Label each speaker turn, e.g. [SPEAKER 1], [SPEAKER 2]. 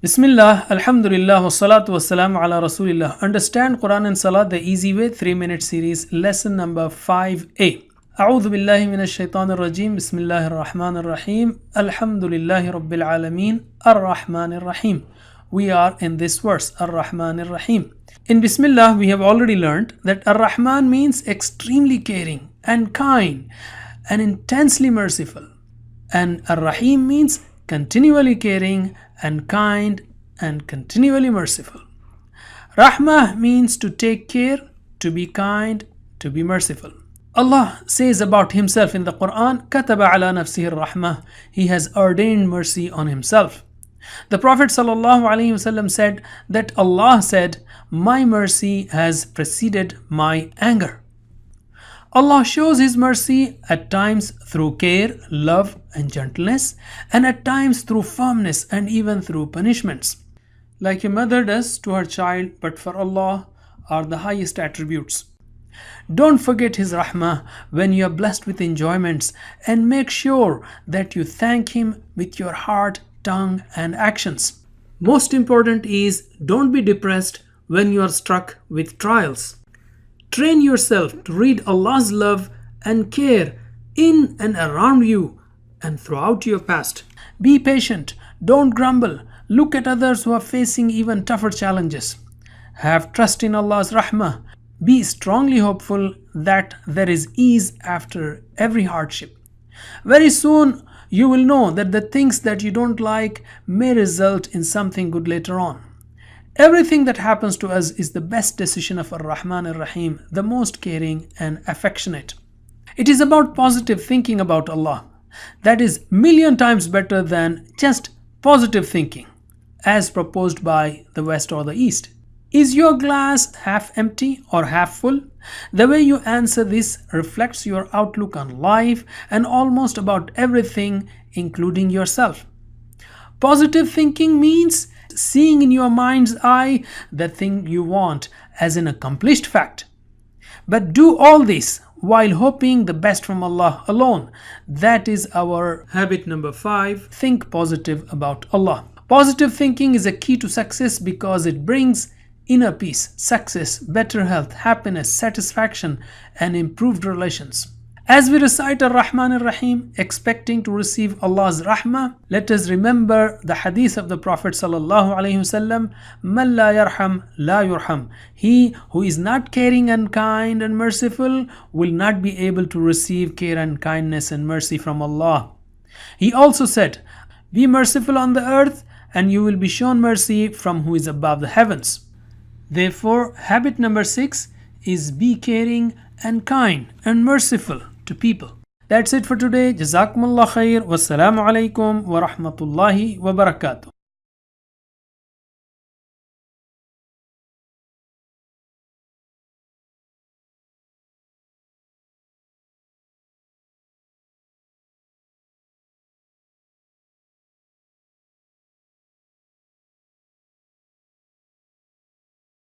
[SPEAKER 1] Bismillah, Alhamdulillah, wassalatu wassalamu ala Rasulillah. Understand Quran and Salat the easy way, 3-minute series, lesson number 5a. أعوذ بالله من الشيطان الرجيم بسم الله الرحمن الرحيم الحمد لله رب العالمين الرحمن الرحيم. We are in this verse, Ar-Rahman Ar-Rahim. In Bismillah, we have already learned that Ar-Rahman means extremely caring and kind and intensely merciful. And Ar-Rahim means continually caring and kind and continually merciful. Rahmah means to take care, to be kind, to be merciful. Allah says about Himself in the Quran, كَتَبَ عَلَى نَفْسِهِ الرَّحْمَةِ. He has ordained mercy on Himself. The Prophet ﷺ said that Allah said, "My mercy has preceded my anger." Allah shows His mercy at times through care, love, and gentleness, and at times through firmness and even through punishments. Like a mother does to her child, but for Allah are the highest attributes. Don't forget His rahmah when you are blessed with enjoyments, and make sure that you thank Him with your heart, tongue, and actions. Most important is don't be depressed when you are struck with trials. Train yourself to read Allah's love and care in and around you and throughout your past. Be patient, don't grumble. Look at others who are facing even tougher challenges. Have trust in Allah's rahmah. Be strongly hopeful that there is ease after every hardship. Very soon you will know that the things that you don't like may result in something good later on. Everything that happens to us is the best decision of Ar-Rahman Ar-Rahim, the most caring and affectionate. It is about positive thinking about Allah. That is million times better than just positive thinking, as proposed by the West or the East. Is your glass half empty or half full? The way you answer this reflects your outlook on life and almost about everything, including yourself. Positive thinking means seeing in your mind's eye the thing you want as an accomplished fact. But do all this while hoping the best from Allah alone. That is our habit number 5. Think positive about Allah. Positive thinking is a key to success because it brings inner peace, success, better health, happiness, satisfaction, and improved relations. As we recite Ar-Rahman Ar-Rahim, expecting to receive Allah's rahmah, let us remember the hadith of the Prophet ﷺ, "Man la yarham, la yurham." He who is not caring and kind and merciful will not be able to receive care and kindness and mercy from Allah. He also said, "Be merciful on the earth, and you will be shown mercy from who is above the heavens." Therefore, habit number 6 is be caring and kind and merciful to people. That's it for today. Jazakumullah khair. Wassalamu alaikum wa rahmatullahi wa barakatuh.